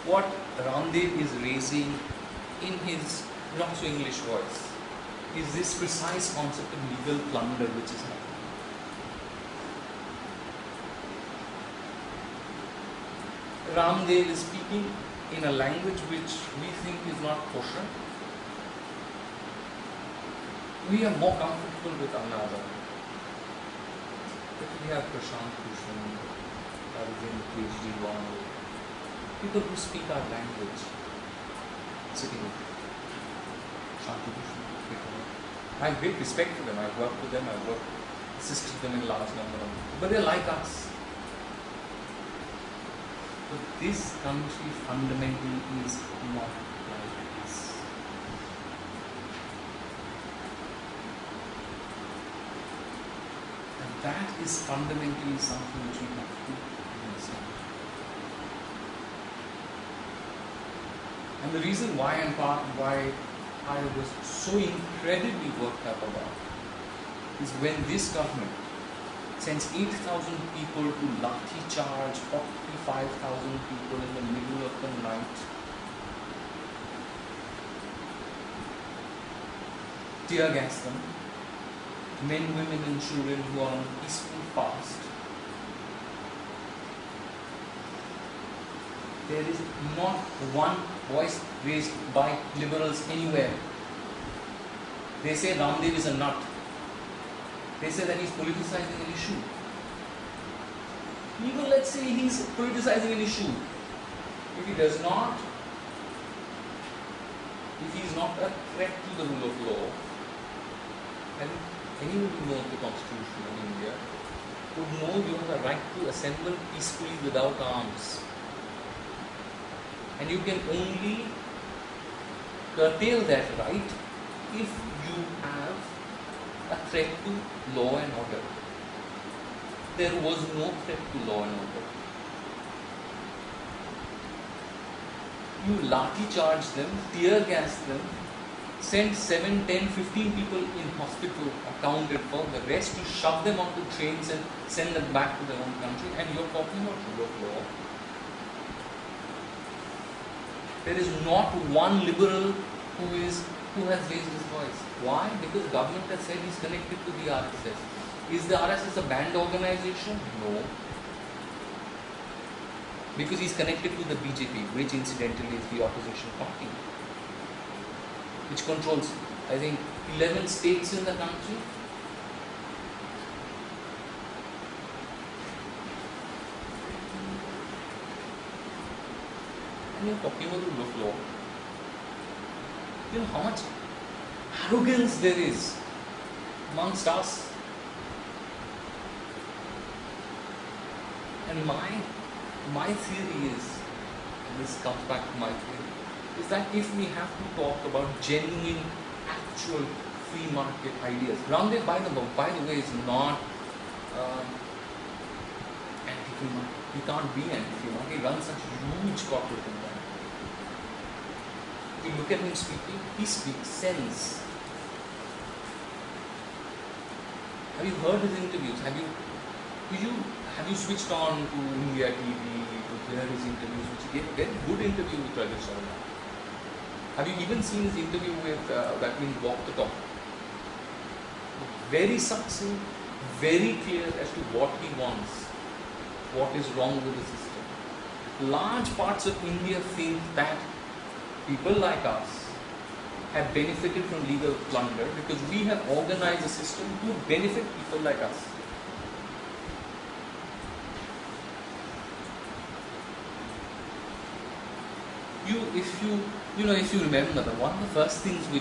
what Ramdev is raising in his not so English voice is this precise concept of legal plunder which is happening. Ramdev is speaking in a language which we think is not kosher. We are more comfortable with another. But we have Prashant Bhushan, Arvind Kejriwal, people who speak our language sitting with Shanti Bhushan. I have great respect for them. I've worked with them, assisted them in large number of, but they're like us. But this country fundamentally is not like us. And that is fundamentally something which we have to understand. And the reason why I was so incredibly worked up about is when this government sends 8,000 people to lathi charge 45,000 people in the middle of the night, tear gas them, men, women and children who are on peaceful fast. There is not one voice raised by liberals anywhere. They say Ramdev is a nut. They say that he's politicizing an issue. Even let's say he's politicizing an issue. If he is not a threat to the rule of law, and anyone who knows the constitution in India would know you have a right to assemble peacefully without arms. And you can only curtail that right if you have a threat to law and order. There was no threat to law and order. You lathi charge them, tear gas them, send 7, 10, 15 people in hospital accounted for, the rest you shove them onto trains and send them back to their own country, and you're talking about rule of law. There is not one liberal who has raised his voice. Why? Because the government has said he's connected to the RSS. Is the RSS a banned organization? No. Because he's connected to the BJP, which incidentally is the opposition party, which controls, I think, 11 states in the country. And you're talking about the rule of law. You know how much arrogance there is amongst us. And my theory is, and this comes back to my theory, is that if we have to talk about genuine, actual free market ideas, Ramdev, by the way, is not anti-free market. He can't be anti-free market. He runs such huge corporate environment. If you look at him speaking, he speaks sense. Have you heard his interviews? Have you switched on to India TV to hear his interviews, which he gave a very good interview with Rajat Sharma? Have you even seen his interview with that means Walk the Talk? Very succinct, very clear as to what he wants, what is wrong with the system. Large parts of India think that people like us have benefited from legal plunder because we have organized a system to benefit people like us. If you remember, one of the first things one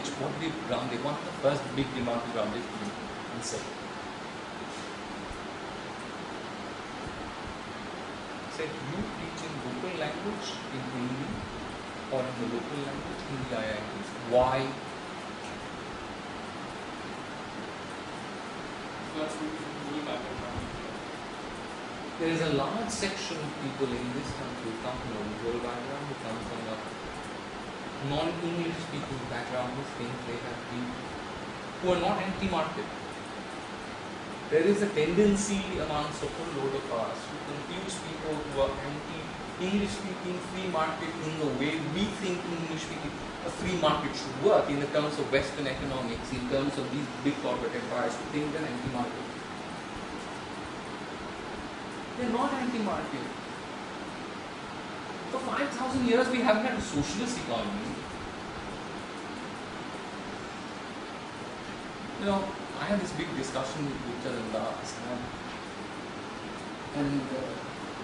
of the first big remarks Ramdev came and said, you teach in local language in Hindi or in the local language in the IITs. Why? There is a large section of people in this country who come from a rural background, who come from a non-English speaking background, who think they have been, who are not anti-market. There is a tendency amongst a whole load of us to confuse people who are anti-English speaking free market in the way we think English speaking a free market should work in the terms of Western economics, in terms of these big corporate empires, to think they're anti-market. They're not anti-market. For 5,000 years we haven't had a socialist economy. You know, I had this big discussion with Richard and Das, and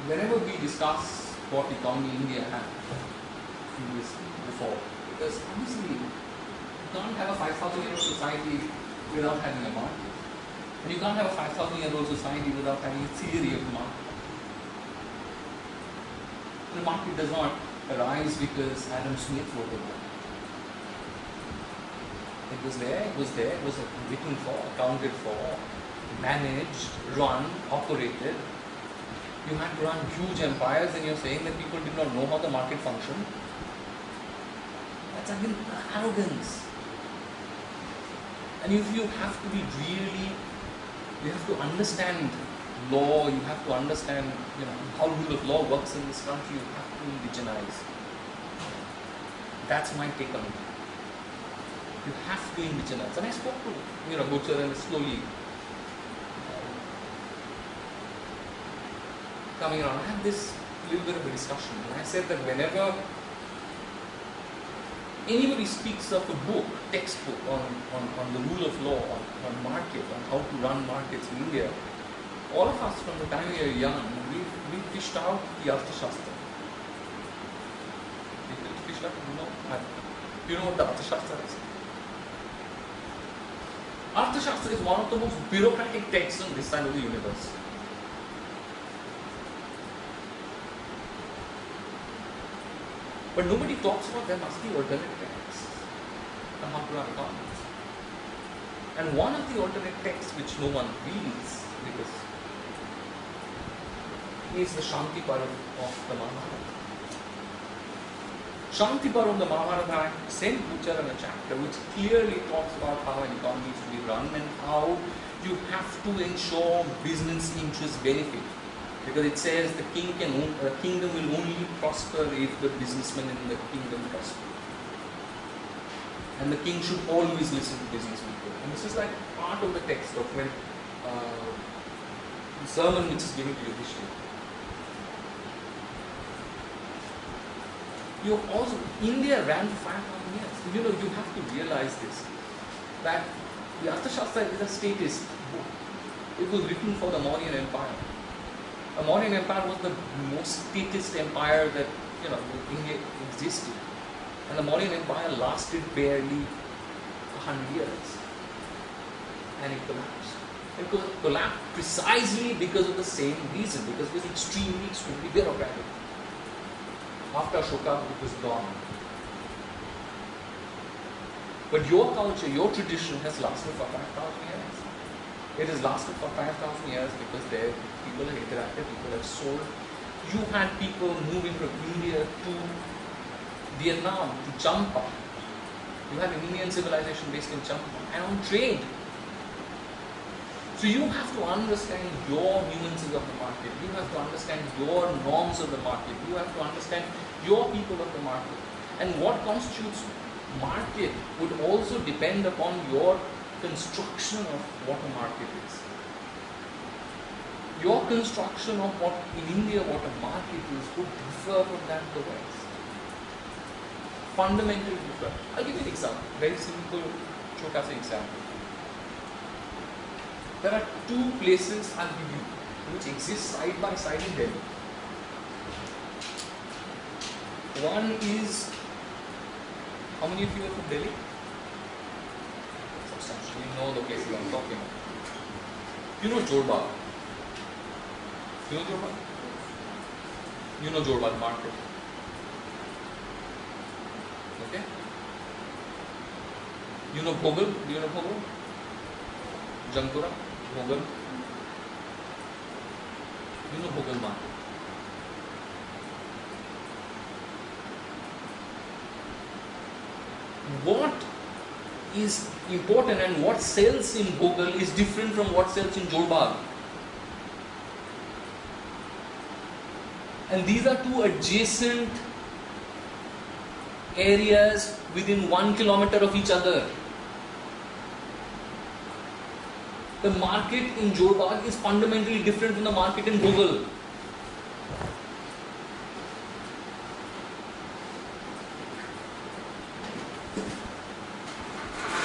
whenever we discuss what economy India had before, because obviously you can't have a 5,000-year-old society without having a market, and you can't have a 5,000-year-old society without having a theory of the market. The market does not arise because Adam Smith wrote a book. It was there, it was written for, accounted for, managed, run, operated. You had to run huge empires and you're saying that people did not know how the market functioned. That's again arrogance. And if you have to be really, you have to understand law, you have to understand how rule of law works in this country, you have to indigenize. That's my take on it. You have to indigenize. And I spoke to Gochar and slowly coming around. I had this little bit of a discussion and I said that whenever anybody speaks of a book, textbook on the rule of law, on market, on how to run markets in India, all of us from the time we are young, we fished out the Arthashastra. We fished out, you know what the Arthashastra is? Arthashastra is one of the most bureaucratic texts on this side of the universe. But nobody talks about there must be alternate texts on how to run economies. And one of the alternate texts which no one reads because is the Shanti Parv of the Mahabharata. Shanti Parv of the Mahabharata sent Gochar in a chapter which clearly talks about how an economy should be run and how you have to ensure business interest benefit. Because it says the kingdom will only prosper if the businessmen in the kingdom prosper. And the king should always listen to business people. And this is like part of the text of when the sermon which is given to Yudhishthira. India ran for 5,000 years. You have to realize this, that the Arthashastra is a statist book. It was written for the Mauryan Empire. The Mauryan Empire was the most statist empire that India existed, and the Mauryan Empire lasted barely 100 years, and it collapsed. It collapsed precisely because of the same reason, because it was extremely bureaucratic. After Ashoka, it was gone. But your culture, your tradition has lasted for 5,000 years. It has lasted for 5,000 years because people have interacted, people have sold. You had people moving from India to Vietnam, to Champa. You had an Indian civilization based in Champa, and on trade. So you have to understand your nuances of the market. You have to understand your norms of the market. You have to understand your people of the market. And what constitutes market would also depend upon your construction of what a market is. Your construction of what in India what a market is would differ from that of the West. Fundamentally different. I'll give you an example, very simple, छोटा सा example. There are two places I'll give you which exist side by side in Delhi. One is, how many of you are from Delhi? Substantially, you know the places I'm talking about. You know Jorbagh. You know Jorbagh? You know Jorbagh market. Okay? You know Bhogal? Do you know Bhogal? Jangpura? Bhogal? You know Bhogal market. What is important, and what sells in Bhogal is different from what sells in Jodhbag. And these are two adjacent areas within 1 kilometer of each other. The market in Jodhbag is fundamentally different from the market in Bhogal.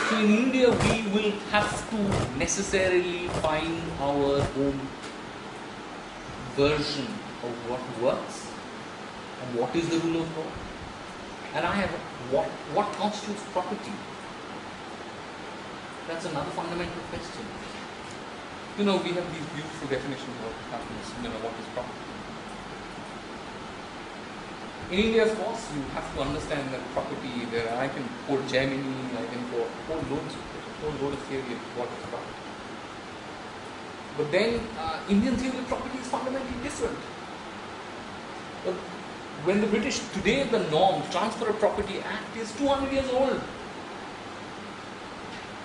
So in India, we will have to necessarily find our own version of what works and what is the rule of law. And I have what constitutes property? That's another fundamental question. We have these beautiful definitions of what happens, what is property. In India, of course, you have to understand that property, I can quote Gemini, I can quote a whole load of theory of what is property. But then, Indian theory of property is fundamentally different. But when the British, today the norm, Transfer of Property Act is 200 years old.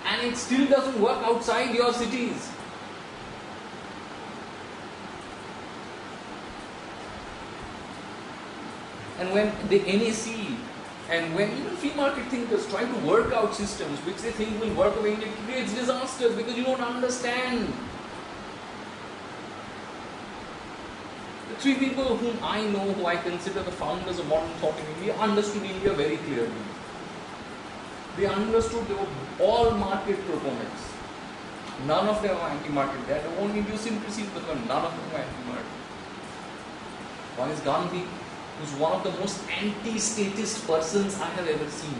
And it still doesn't work outside your cities. And when the NAC and when even free market thinkers try to work out systems which they think will work away, it creates disasters because you don't understand. The three people whom I know, who I consider the founders of modern thought in India, understood India very clearly. They understood they were all market proponents. None of them were anti-market. They had their own idiosyncrasies, but none of them were anti-market. One is Gandhi, who's one of the most anti-statist persons I have ever seen.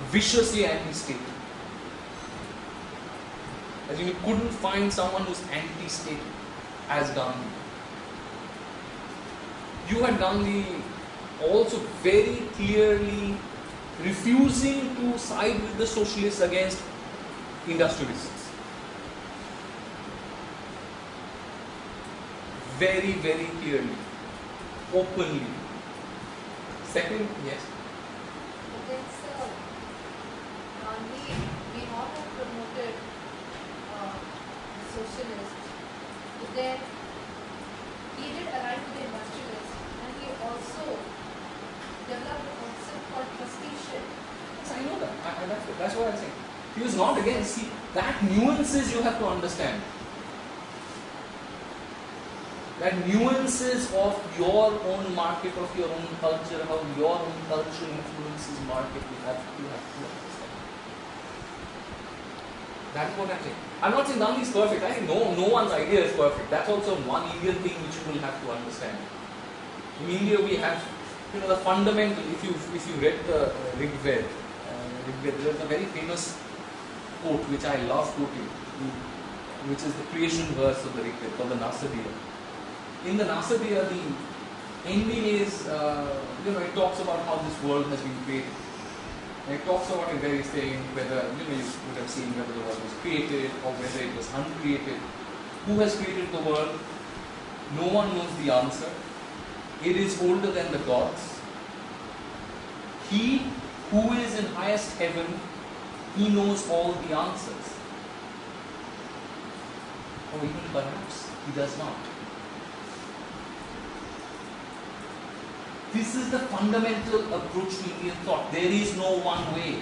Viciously anti-state. As you couldn't find someone who's anti-state as Gandhi. You had Gandhi also very clearly refusing to side with the socialists against industrialists. Very, very clearly. Openly. Second, yes. Then, sir, Gandhi may not have promoted the socialists, but then he did align with the industrialists, and he also developed a concept called trusteeship. Yes, I know that. That's what I'm saying. He was not against. See, that nuances you have to understand. That nuances of your own market, of your own culture, how your own culture influences market, you have to understand. That's what I'm saying. I'm not saying Gandhi is perfect. I think no one's idea is perfect. That's also one Indian thing which you will have to understand. In India, we have, the fundamental. If you read the Rig Veda, there's a very famous quote which I love quoting, which is the creation verse of the Rig Veda called the Nasadiya. In the Nasadiya, the ending is, it talks about how this world has been created. And it talks about in various things, whether, you would have seen whether the world was created or whether it was uncreated. Who has created the world? No one knows the answer. It is older than the gods. He who is in highest heaven, he knows all the answers. Or even perhaps he does not. This is the fundamental approach to Indian thought. There is no one way.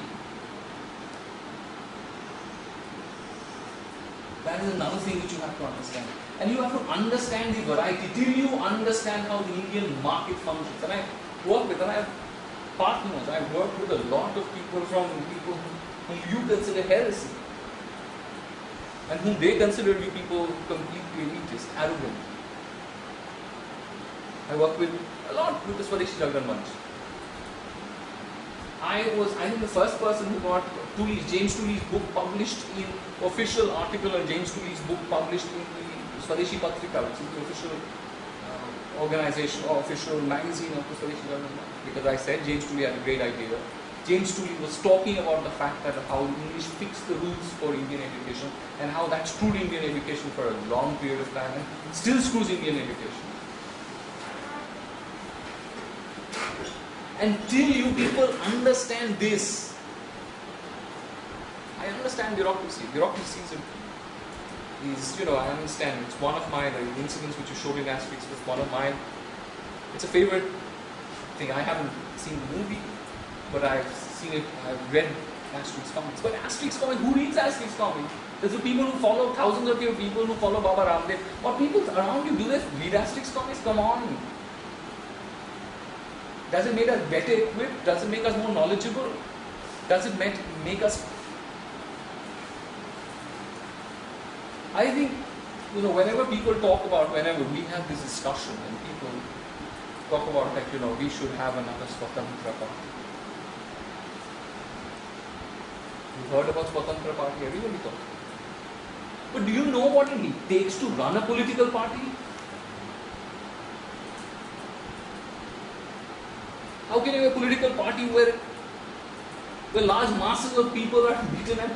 That is another thing which you have to understand. And you have to understand the variety till you understand how the Indian market functions. And I work with, and I have partners, I work with a lot of people whom you consider heresy. And whom they consider you people completely elitist, arrogant. I work with a lot with the Swadeshi Jagran Manch. I think the first person who got James Tooley's book published in official article on James Tooley's book published in the Swadeshi Patrika, which is the official organization or official magazine of the Swadeshi Jagran Manch. Because I said James Tooley had a great idea. James Tooley was talking about the fact that how English fixed the rules for Indian education and how that screwed Indian education for a long period of time and still screws Indian education. Until you people understand this, understand bureaucracy. Bureaucracy is, I understand. It's one of my incidents which you showed in Asterix was one of mine. It's a favorite thing. I haven't seen the movie, but I've seen it. I've read Asterix comics. But Asterix comics, who reads Asterix comics? There's the people who follow, thousands of people who follow Baba Ramdev. Or people around you, do they read Asterix comics? Come on. Does it make us better equipped? Does it make us more knowledgeable? Does it make us... I think, whenever people talk about, whenever we have this discussion and people talk about we should have another Swatantra Party. You've heard about Swatantra Party, everybody talks. But do you know what it takes to run a political party? How can you have a political party where large masses of people are beaten and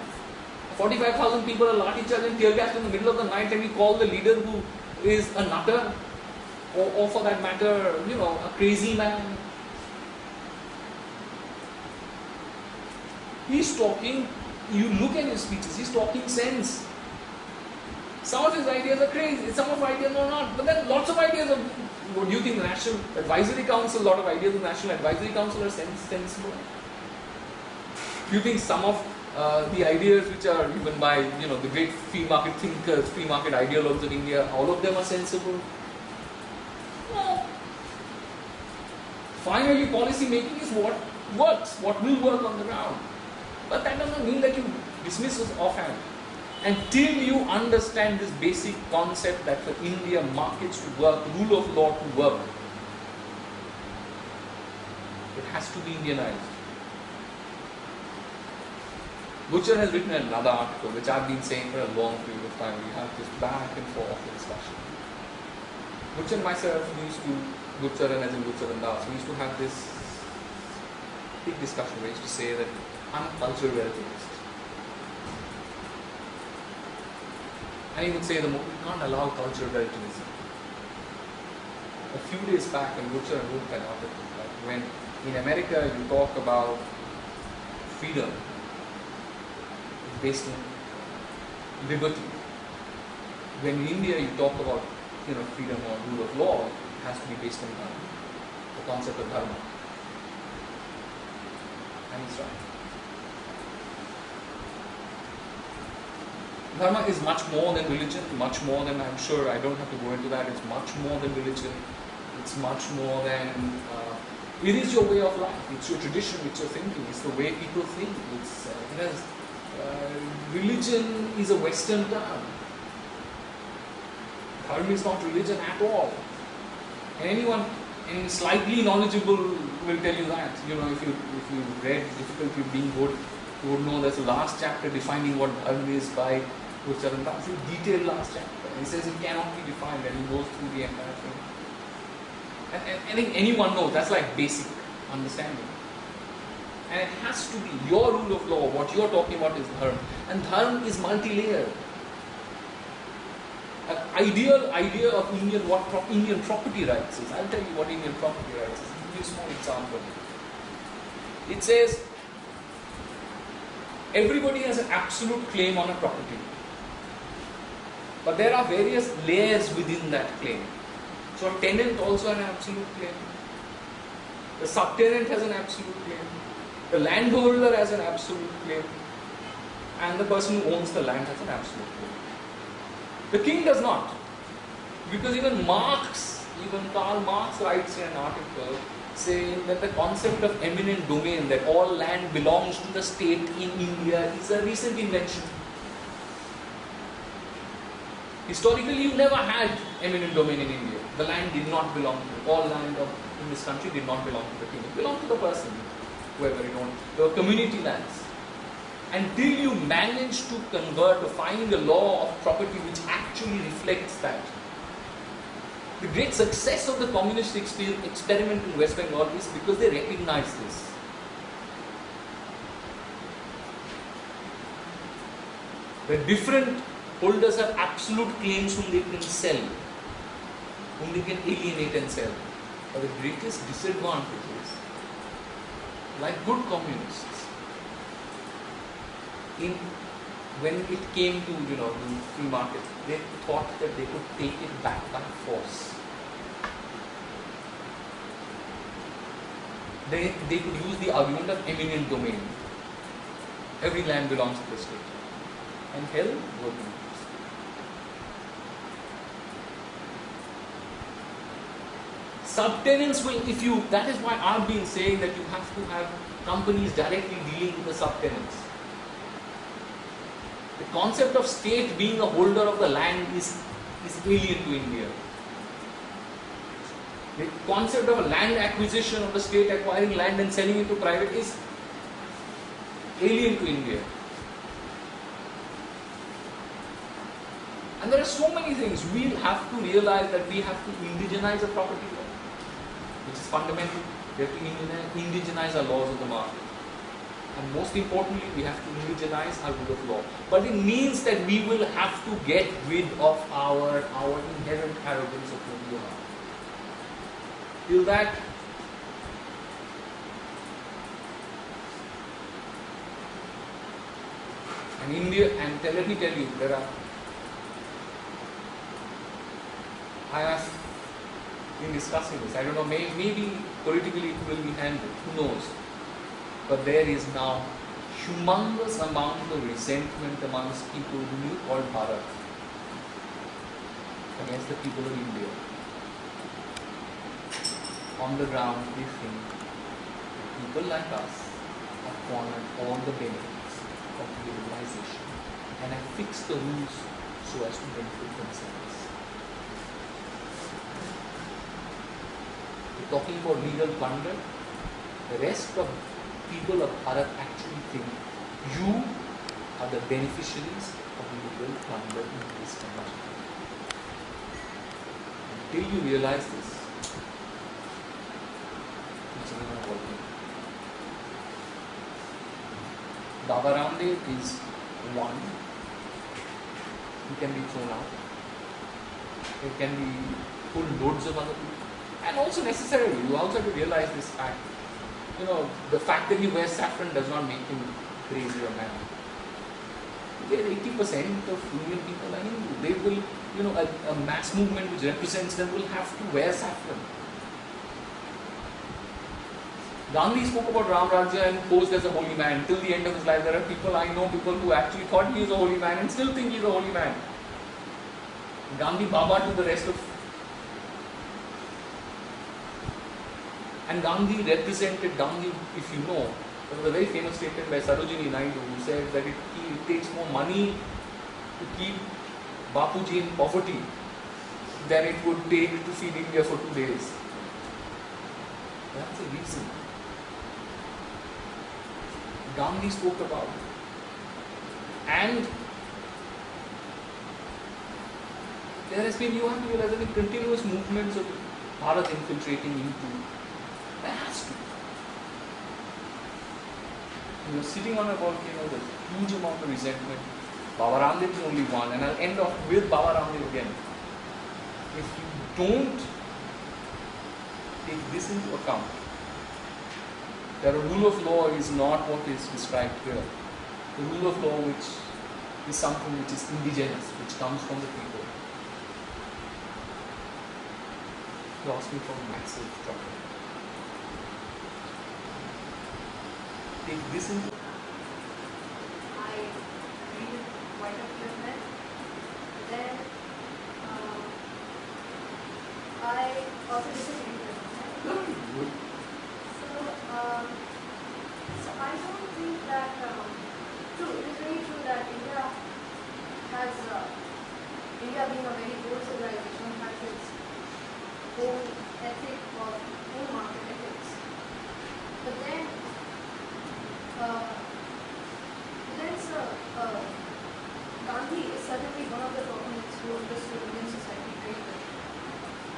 45,000 people are lathi charged and tear gassed in the middle of the night, and we call the leader who is a nutter or for that matter, a crazy man? He's talking, you look at his speeches, he's talking sense. Some of his ideas are crazy, some of his ideas are not. But then lots of ideas of, what do you think, the National Advisory Council, a lot of ideas of the National Advisory Council are sensible? Do you think some of the ideas which are given by, the great free market thinkers, free market ideologues in India, all of them are sensible? No. Finally, policy making is what works, what will work on the ground. But that does not mean that you dismiss it offhand. Until you understand this basic concept that for India markets to work, rule of law to work, it has to be Indianized. Butcher has written another article which I've been saying for a long period of time. We have this back and forth discussion. Butcher and myself used to, Butcher and as in Butcher and Das, we used to have this big discussion. We used to say that I'm a cultural relativist. And he would say we can't allow cultural relativism. A few days back when Butcher wrote an article, when in America you talk about freedom based on liberty. When in India you talk about freedom or rule of law, it has to be based on dharma, the concept of dharma. And he's right. Dharma is much more than religion, much more than, I'm sure, I don't have to go into that, it's much more than religion, it's much more than, it is your way of life, it's your tradition, it's your thinking, it's the way people think, religion is a Western term. Dharma is not religion at all. And anyone slightly knowledgeable will tell you that. If you read Difficulty of Being Good, you would know there's a last chapter defining what dharma is by Butcher and Das. It's a detailed last chapter. He says it cannot be defined, and he goes through the entire thing. And I think anyone knows that's like basic understanding. And it has to be your rule of law. What you're talking about is dharma. And dharma is multi-layered. An ideal idea of what Indian property rights is. I'll tell you what Indian property rights is. I'll give you a small example. It says everybody has an absolute claim on a property. But there are various layers within that claim. So a tenant also has an absolute claim. The subtenant has an absolute claim. The landholder has an absolute claim. And the person who owns the land has an absolute claim. The king does not. Because even Karl Marx writes in an article saying that the concept of eminent domain, that all land belongs to the state in India, is a recent invention. Historically, you never had eminent domain in India. The land did not belong to all land in this country did not belong to the king. It belonged to the person, whoever it owned. They were community lands. Until you manage to convert or find a law of property which actually reflects that. The great success of the communist experiment in West Bengal is because they recognize this. The different holders have absolute claims whom they can sell, whom they can alienate and sell. But the greatest disadvantage is, like good communists, in when it came to the free market, they thought that they could take it back by force. They could use the argument of eminent domain. Every land belongs to the state. And hell was used. Subtenants will, that is why I've been saying that you have to have companies directly dealing with the subtenants. The concept of state being a holder of the land is alien to India. The concept of a land acquisition, of the state acquiring land and selling it to private, is alien to India. And there are so many things. We'll have to realize that we have to indigenize a property law, which is fundamental. We have to indigenize our laws of the market. And most importantly, we have to indigenize our rule of law. But it means that we will have to get rid of our inherent arrogance of who we are. Till that, and India, and let me tell you, I have been discussing this. I don't know, maybe politically it will be handled, who knows. But there is now humongous amount of resentment amongst people who you call Bharat against the people of India. On the ground, they think that people like us have cornered all the benefits of globalization and have fixed the rules so as to benefit themselves. We're talking about legal plunder. The rest of people of Bharat actually think you are the beneficiaries of legal plunder in this country. Until you realize this, it's not working. Baba Ramdev is one. He can be thrown out. There can be full loads of other people. And also necessarily, you also have to realize this fact. The fact that he wears saffron does not make him crazy or mad. 80% of Indian people are Hindu. They will, a mass movement which represents them will have to wear saffron. Gandhi spoke about Ram Rajya and posed as a holy man. Till the end of his life, there are I know people who actually thought he is a holy man and still think he is a holy man. Gandhi Baba to the rest of. And Gandhi represented, if you know, there was a very famous statement by Sarojini Naidu who said that it takes more money to keep Bapuji in poverty than it would take to feed India for 2 days. That's a reason. Gandhi spoke about it. And there has been, you have to realize, there have been continuous movements of Bharat infiltrating into. There has to. You're sitting on a volcano, there's a huge amount of resentment. Baba Ramdev is only one, and I'll end off with Baba Ramdev again. If you don't take this into account, that a rule of law is not what is described here. The rule of law which is something which is indigenous, which comes from the people. Lost me from massive trouble. Take this into I read it quite a few minutes. Then I also disagree with it. good. So I don't think that true. It is very true that India has India being a very old civilization has its own ethic or own market ethics. But then Gandhi is certainly one of the proponents who understood Indian society very well.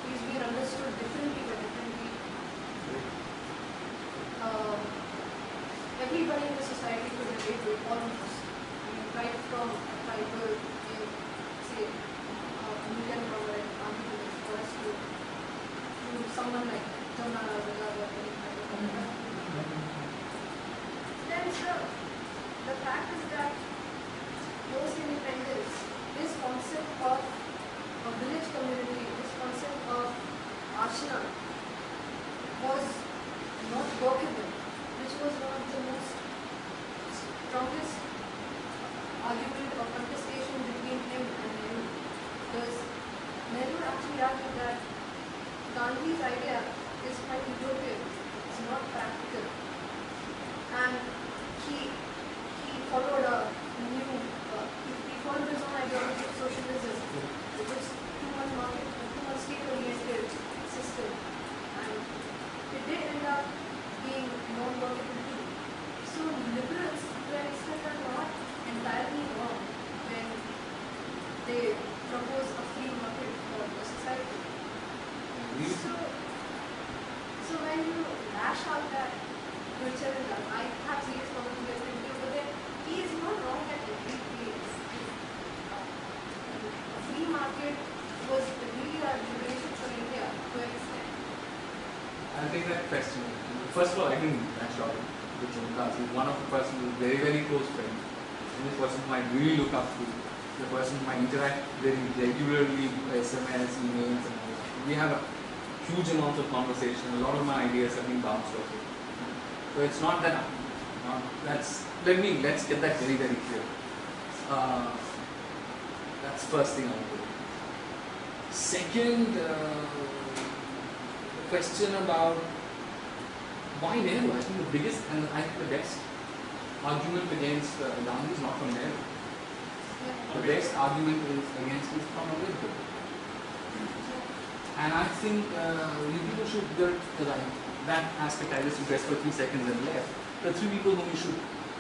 He's been understood differently by different people. Everybody in the society could relate to it almost. I mean, right from a tribal, say, Indian power and Gandhi for us to someone like Jamna Raja or any kind of then the fact is that village community, this concept of ashram was not workable, which was one of the most strongest argument or contestation between him and Nehru. Because Nehru actually argued that Gandhi's idea is quite utopian, it's not practical. And he followed he followed his own ideology of socialism, which is too much market, too much state-oriented system. And it did end up being non-workable too. So liberals, to an extent, are not entirely wrong when they propose a free market for the society. So when you lash out that Gulcharan, I have serious problems with him too, but then he is not wrong at every place. A free market was really a liberation for India to an extent. I'll take that question. First of all, I didn't lash out with Jomkas. He's one of the person who's very, very close friend. And this person who I really look up to. The person who I interact very regularly, SMS, emails, and all that. We have a huge amount of conversation. A lot of my ideas have been bounced off it. So it's not that. Let's get that very, very clear. That's first thing I want to do. Second, the question about why Nehru? I think the biggest and I think the best argument against Gandhi is not from Nehru. The best argument is against is from Ambedkar. And I think you people should get that aspect. I just addressed for 3 seconds and left. The 3 people whom you should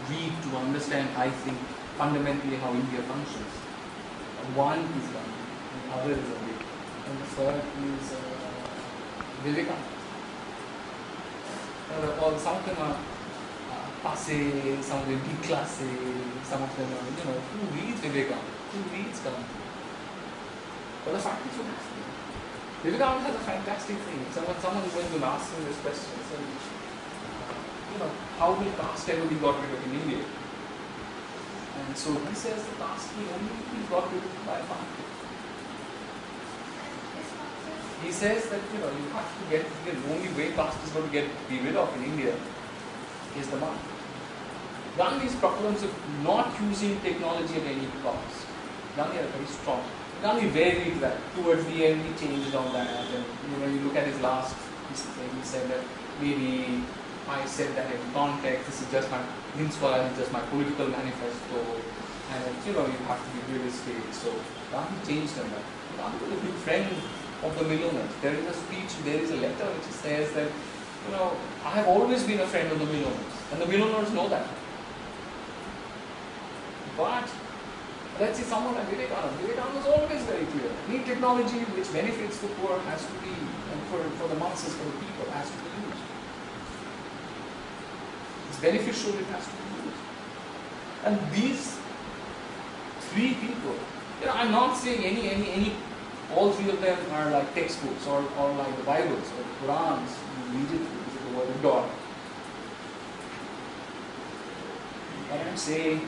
read to understand, I think, fundamentally how India functions. One is Gandhi, the other is Ambedkar, and the third is Vivekananda. Or some of them are passé, some of them déclassé, some of them are, who reads Vivekananda, who reads Gandhi. But the fact is, Vivekananda has a fantastic thing. Someone is going to ask him this question, so, how will caste ever be got rid of in India? And so he says the caste will only be got rid of by market. He says that you have to get the only way caste is going to be rid of in India is the market. Gandhi's proclams of not using technology at any cost. Gandhi had a very strong. Gandhi varied that. Towards the end, he changed on that. And you look at his last thing. He said that maybe I said that in context. This is just my is just my political manifesto, and you have to be realistic. So Gandhi changed on that. Gandhi was a big friend of the Milonars. There is a speech, there is a letter which says that, I have always been a friend of the Milonars, and the Milonars know that. But let's see someone like Vivekananda. Vivekananda was always very clear. Any technology which benefits the poor has to be, and for the masses, for the people, has to be used. It's beneficial, it has to be used. And these 3 people, I'm not saying any all 3 of them are like textbooks or like the Bibles or the Qurans. You read it, this is the word of God. But I'm saying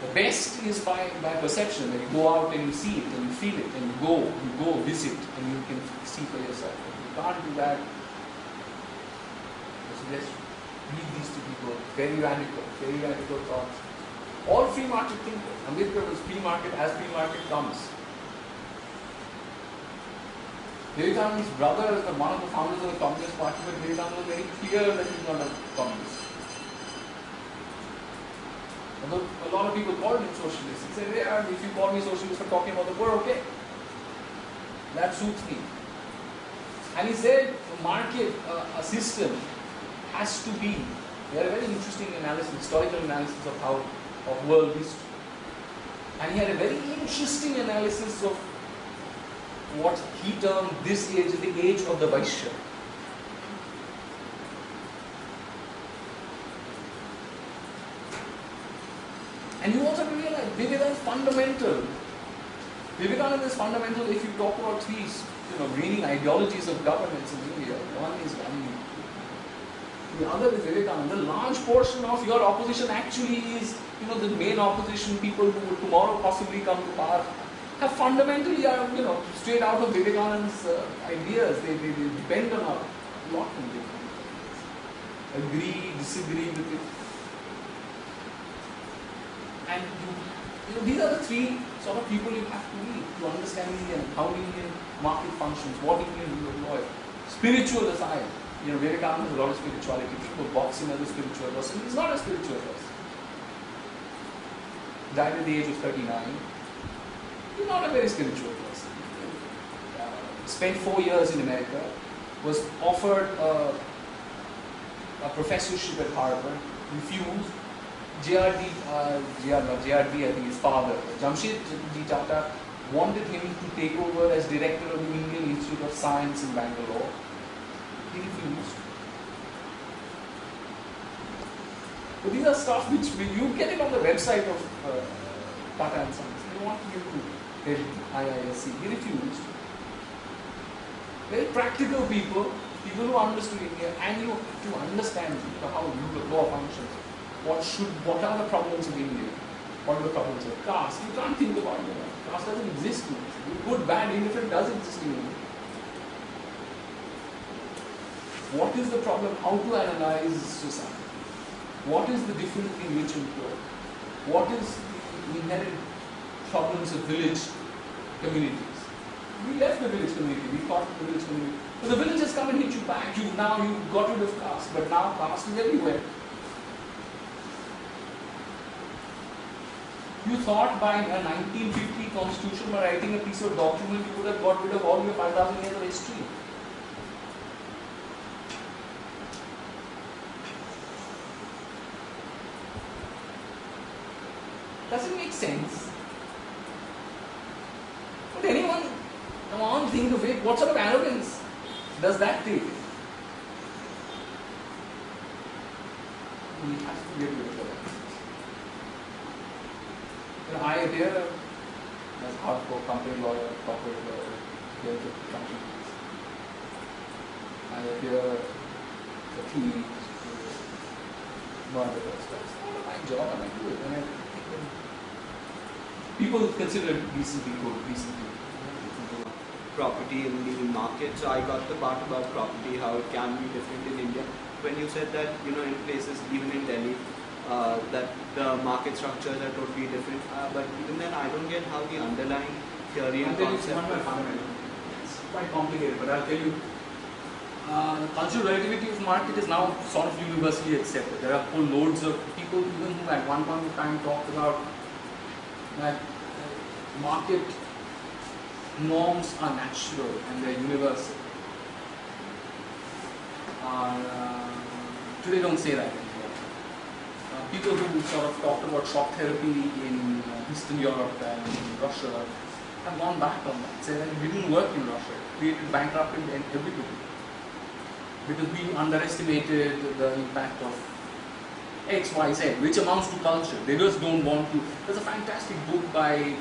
the best is by perception, that you go out and you see it and you feel it and you go visit and you can see for yourself. If you can't do that, I suggest read these 2 people, very radical thoughts. All free market thinkers. Ambedkar was free market as free market comes. Vivekananda's brother is one of the founders of the Communist Party, but Vivekananda was very clear that he's not a communist. Although a lot of people called him socialist. He said, if you call me socialist for talking about the poor, okay. That suits me. And he said, a market, a system has to be. He had a very interesting analysis, historical analysis of world history. And he had a very interesting analysis of what he termed this age is the age of the Vaishya. And you also realize Vivekananda is fundamental. Vivekananda is fundamental if you talk about 3 reigning ideologies of governments in India. One is Gandhi. The other is Vivekananda. A large portion of your opposition actually is, the main opposition people who will tomorrow possibly come to power. have fundamentally are, straight out of Vivekananda's ideas. They depend on a lot from different things. Agree, disagree with it. And these are the three sort of people you have to meet to understand Indian, how Indian market functions, what Indian rule of law is. Spiritual aside, Vivekananda has a lot of spirituality. People box him as a spiritual person. He's not a spiritual person. Died at the age of 39. He's not a very spiritual person. Spent 4 years in America. Was offered a professorship at Harvard. Refused. JRD, I think his father, Jamshedji Tata, wanted him to take over as director of the Indian Institute of Science in Bangalore. He refused. So these are stuff which you get it on the website of Tata and Sons. They want you to head IISc. He refused. Very practical people who understood India, and you to understand how rule of law functions. What are the problems of India? What are the problems of caste? You can't think about caste doesn't exist in India. Good, bad, indifferent does exist in India. What is the problem? How to analyze society? What is the difference between rich and poor? What is the inherent problems of village communities? We left the village community, we fought the village community. But the village has come and hit you back. You've got rid of caste, but now caste is everywhere. You thought by a 1950 constitution, by writing a piece of document, you would have got rid of all your 5,000 years of history. Doesn't make sense. Would anyone come on think of it? What sort of arrogance does that take? We have to get rid of that. I appear as hardcore company lawyer, corporate lawyer, here to companies. I appear the thief, murderer. That's not my job, and I do it. And people consider it decently good, decently. Property in the market. So I got the part about property, how it can be different in India. When you said that, in places, even in Delhi, that the market structures are totally different. But even then, I don't get how the underlying theory and concept. It's quite complicated, but I'll tell you. The cultural relativity of market is now sort of universally accepted. There are whole loads of people, even who at one point in time talked about that market norms are natural and they're universal. Today don't say that anymore. People who sort of talked about shock therapy in Eastern Europe and in Russia have gone back on that, say that it didn't work in Russia, it created bankruptcy in everybody. Because we underestimated the impact of X, Y, Z, which amounts to culture. They just don't want to. There's a fantastic book by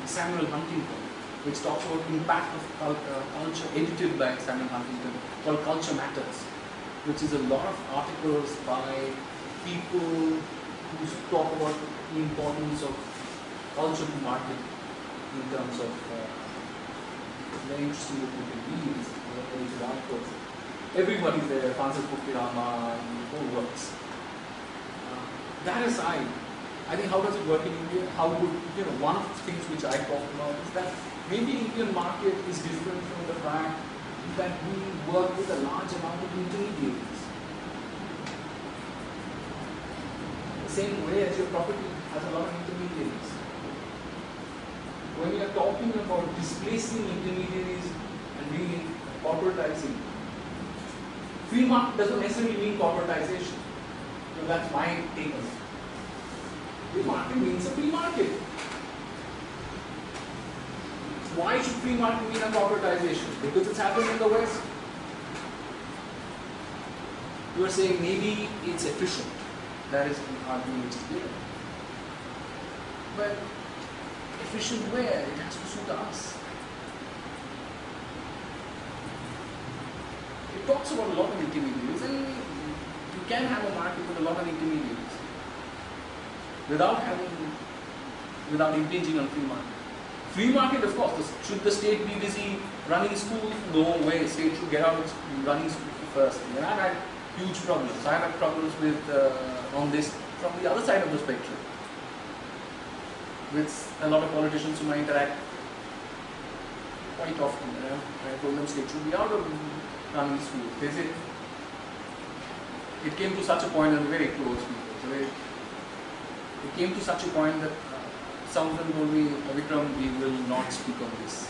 Samuel Huntington, which talks about the impact of culture, edited by Samuel Huntington, called Culture Matters, which is a lot of articles by people who talk about the importance of culture to market in terms of very interesting book you can read. These articles. Everybody's there, Francis Fukuyama, and the whole works. That aside, I think how does it work in India? How would, one of the things which I talk about is that maybe Indian market is different from the fact that we work with a large amount of intermediaries. The same way as your property has a lot of intermediaries. When we are talking about displacing intermediaries and bringing corporatizing, free market doesn't necessarily mean corporatization. So that's my take on it. Free market means a free market. Why should free market mean a corporatization? Because it's happened in the West. You are saying maybe it's efficient. That is an argument which is there. But efficient where? It has to suit us. It talks about a lot of intermediaries, and you can have a market with a lot of intermediaries without impinging on free market. Free market, of course. Should the state be busy running schools? No way. State should get out of running schools first. And I've had huge problems. I've had problems with on this from the other side of the spectrum, with a lot of politicians whom I interact quite often. I told them state should be out of running schools. They say it came to such a point, and very close people. So it came to such a point that some of them told me, Vikram, we will not speak on this.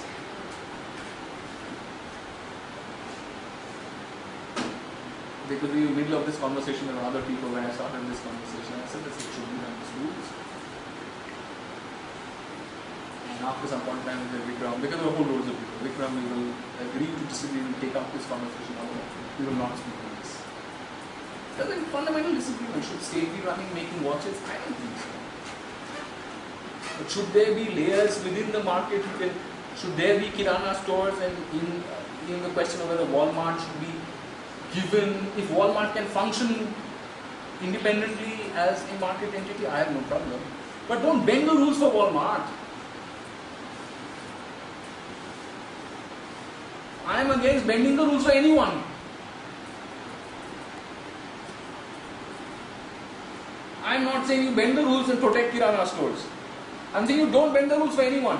Because we were in the middle of this conversation with other people when I started this conversation. I said that it should be done in schools. And after some point in time, we said, Vikram, because there were whole loads of people, Vikram, we will agree to disagree, we will take up this conversation, we will not speak on this. There's a fundamental disagreement. Should state be running, making watches? I don't think so. But should there be layers within the market? Should there be Kirana stores, and in the question of whether Walmart should be given, if Walmart can function independently as a market entity, I have no problem. But don't bend the rules for Walmart. I am against bending the rules for anyone. I am not saying you bend the rules and protect Kirana stores. I am saying you don't bend the rules for anyone.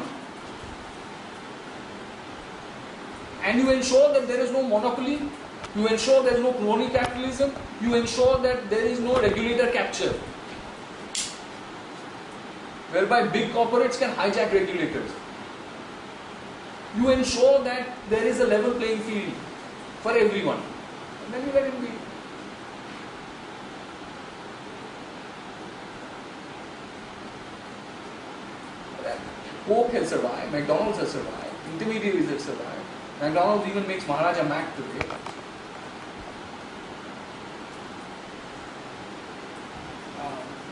And you ensure that there is no monopoly, you ensure there is no crony capitalism, you ensure that there is no regulator capture, whereby big corporates can hijack regulators. You ensure that there is a level playing field for everyone. And then you let it be. Coke has survived, McDonald's has survived, intermediaries have survived. McDonald's even makes Maharaja Mac today.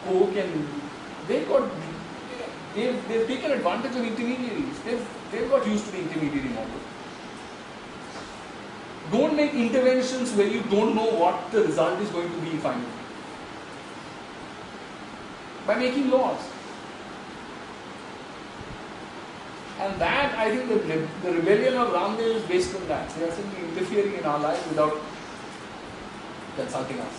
Coke and they've taken advantage of intermediaries. They've got used to the intermediary model. Don't make interventions where you don't know what the result is going to be finally. By making laws. And that, I think, the rebellion of Ramdev is based on that. They are simply interfering in our lives without consulting us.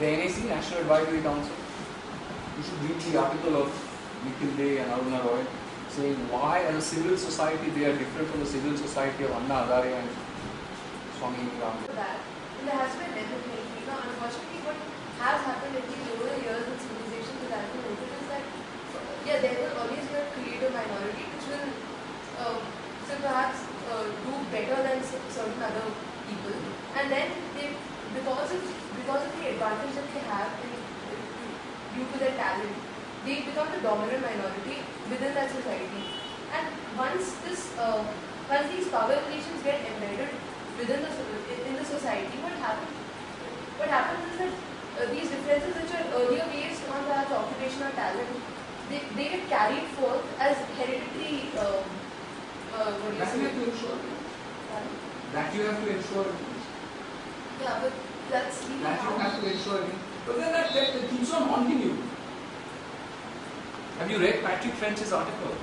The NAC, National Advisory Council, you should read the article of Nikhil Dey and Aruna Roy saying why as a civil society they are different from the civil society of Anna Hazare and Swami Ramdev. There has been everything. Unfortunately, what has happened at least over the years in civilization that I've been noticed is that there will always be a creative minority which will perhaps do better than certain other people, and then they, because of the advantage that they have due to their talent, they become the dominant minority within that society. And once these power relations get embedded within in the society, what happens is that these differences which are earlier based on perhaps occupational talent, they get carried forth as hereditary. What do you say? You have to ensure. That you have to ensure. Yeah, but that's even That you now. have to ensure. But then that keeps on haunting you. Have you read Patrick French's article?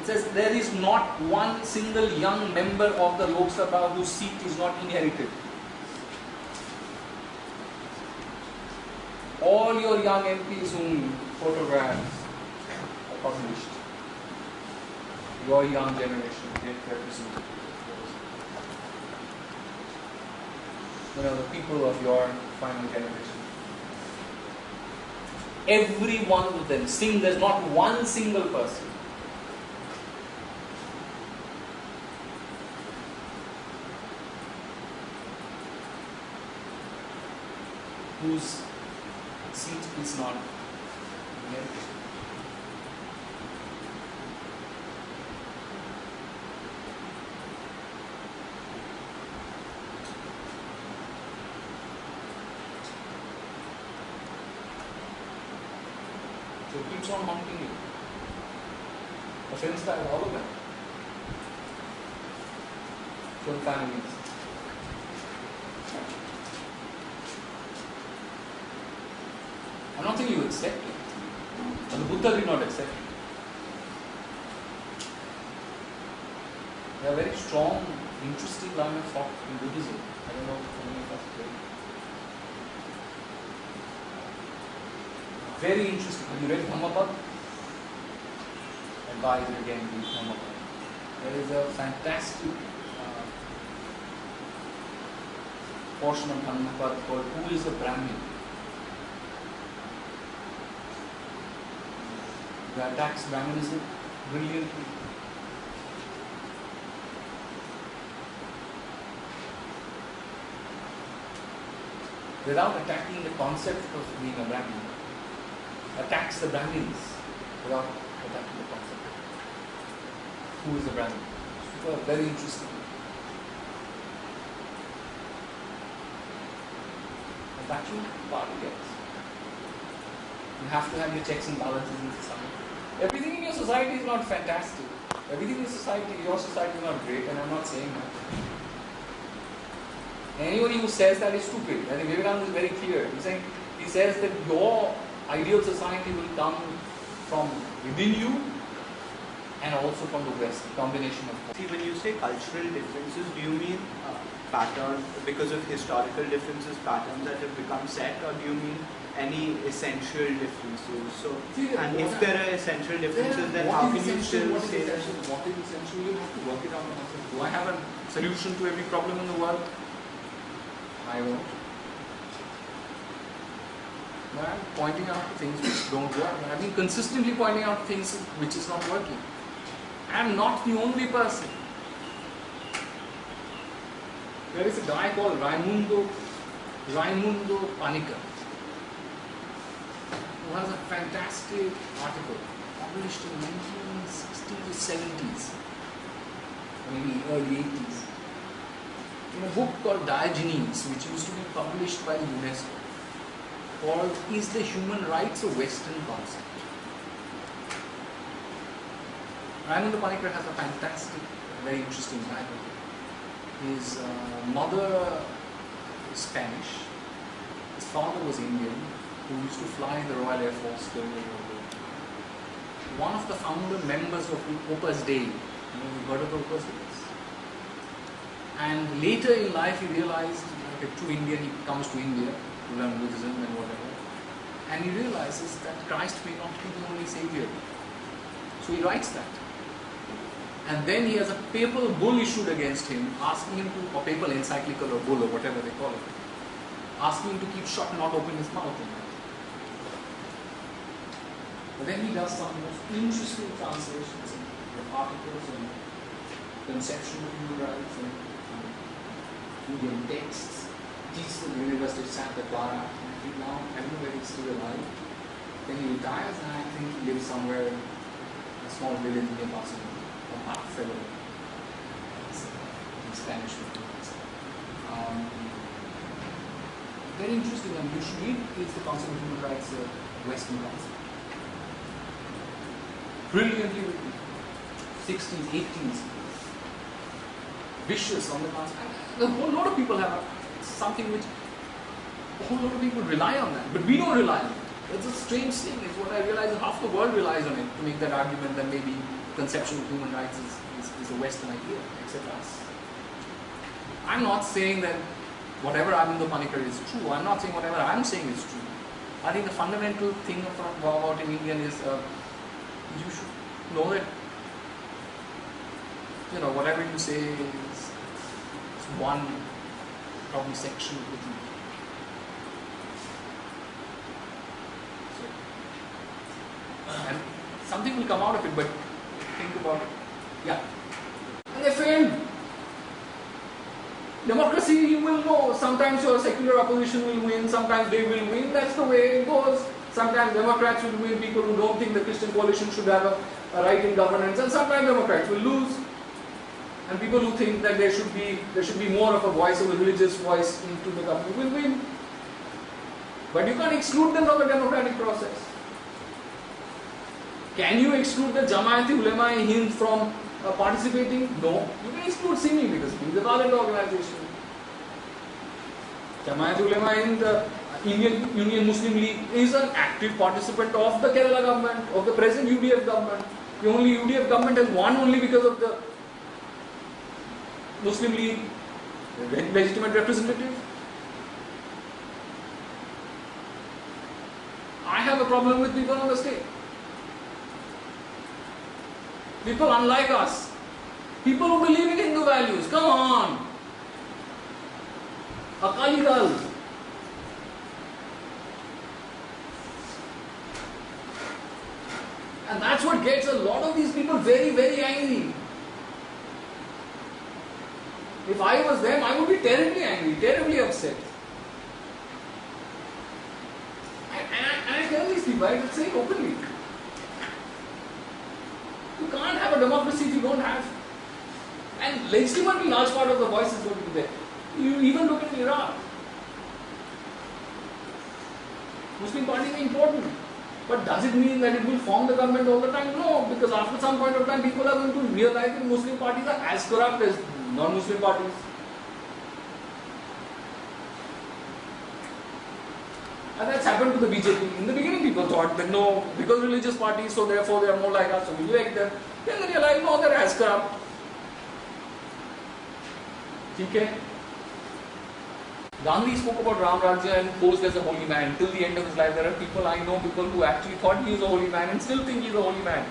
It says there is not one single young member of the Lok Sabha whose seat is not inherited. All your young MPs whom photographs are published, your young generation get represented. The people of your final generation. Every one of them sing, there's not one single person whose seat is not inherited. So it keeps on haunting you. Offense by all of them. From families. not saying you accept it. But the Buddha did not accept it. There are very strong, interesting line of thought in Buddhism. I don't know if any of us have read. Very interesting. Have you read Dhammapada? Advise you again read Dhammapada. There is a fantastic portion of Dhammapada called Who is a Brahmin? That attacks Brahmanism brilliantly. Without attacking the concept of being a Brahmin. Attacks the Brahmins without attacking the concept. Who is a Brahmin? Super, very interesting. And that's what part gets. You have to have your checks and balances in society. Everything in your society is not fantastic. Everything in your society is not great, and I'm not saying that. Anybody who says that is stupid. I think Vivekananda is very clear. He says that your ideal society will come from within you and also from the West, a combination of both. See, when you say cultural differences, do you mean pattern because of historical differences, patterns that have become set, or do you mean any essential differences? So, and if there are essential differences, then how can you still say that? What is essential? You have to work it out. Do I have a solution to every problem in the world? I won't. But I'm pointing out things which don't work. I've been consistently pointing out things which is not working. I'm not the only person. There is a guy called Raimundo Panikkar, who has a fantastic article published in 1960s or 70s, maybe early 80s, in a book called Diogenes, which used to be published by the UNESCO, called Is the Human Rights a Western Concept? Raimundo Panikkar has a fantastic, very interesting title. His mother is Spanish, his father was Indian, who used to fly in the Royal Air Force during the World War. One of the founder members of Opus Dei, you've heard of Opus Dei? And later in life he realized, like a true Indian, he comes to India to learn Buddhism and whatever, and he realizes that Christ may not be the only Savior. So he writes that. And then he has a papal bull issued against him, asking him to, or papal encyclical or bull or whatever they call it, asking him to keep shut and not open his mouth. But then he does some most interesting translations of articles and conception of human rights and Indian texts. Teaches at the University of Santa Clara. And I think now, I don't know whether he's still alive. Then he retires, and I think he lives somewhere in a small village near Barcelona. Art fellow in Spanish. Very interesting, and you should read is the concept of human rights, Western concept. Brilliantly written. 60s, 80s. Vicious on the concept. A whole lot of people have something which a whole lot of people rely on that, but we don't rely on it. It's a strange thing. It's what I realize is half the world relies on it to make that argument that maybe conception of human rights is a Western idea, etc. I'm not saying that whatever Raimundo Panikkar is true. I'm not saying whatever I'm saying is true. I think the fundamental thing about an Indian is you should know that whatever you say is one probably section of the truth. And something will come out of it, but think about it. Yeah. And they failed. Democracy, you will know. Sometimes your secular opposition will win, sometimes they will win. That's the way it goes. Sometimes Democrats will win, people who don't think the Christian coalition should have a right in governance, and sometimes Democrats will lose. And people who think that there should be more of a voice, of a religious voice into the government will win. But you can't exclude them from the democratic process. Can you exclude the Jamaat-e-Ulema-e-Hind from participating? No. You can exclude SIMI because it is a valid organization. Jamaat-e-Ulema-e-Hind Union Muslim League is an active participant of the Kerala government, of the present UDF government. The only UDF government has won only because of the Muslim League legitimate representative. I have a problem with people on the stage. People unlike us. People who believe in Hindu values. Come on. Akali Dal. And that's what gets a lot of these people very, very angry. If I was them, I would be terribly angry, terribly upset. And I tell these people, I say openly. You can't have a democracy if you don't have. And legitimately large part of the voice is going to be there. You even look at Iraq. Muslim parties are important. But does it mean that it will form the government all the time? No, because after some point of time people are going to realize that Muslim parties are as corrupt as non-Muslim parties. And that's happened to the BJP. In the beginning people thought that no, because religious parties, so therefore they are more like us, so we elect them. Then they realize no, they're as corrupt. Okay? Gandhi spoke about Ram Rajya and posed as a holy man. Till the end of his life, there are people I know, people who actually thought he was a holy man and still think he is a holy man.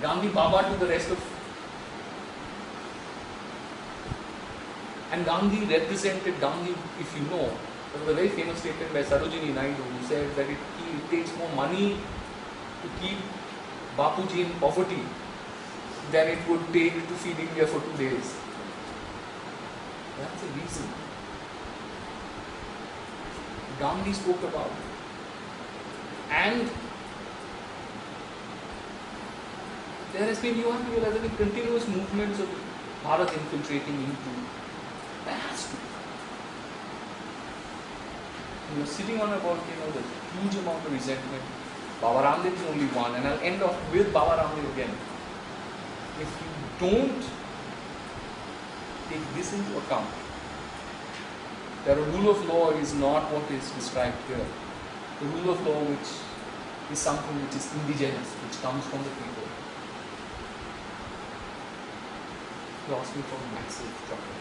Gandhi Baba to the rest of. And Gandhi represented, Gandhi, if you know, there was a very famous statement by Sarojini Naidu who said that it takes more money to keep Bapuji in poverty than it would take to feed India for 2 days. That's the reason. Gandhi spoke about. And there has been, you have to realize, there have been continuous movements of Bharat infiltrating into. There has to be. You are sitting on a volcano, there's a huge amount of resentment. Baba Ramdev is only one, and I'll end off with Baba Ramdev again. If you don't take this into account, that a rule of law is not what is described here. The rule of law which is something which is indigenous, which comes from the people. You're asking for massive trouble.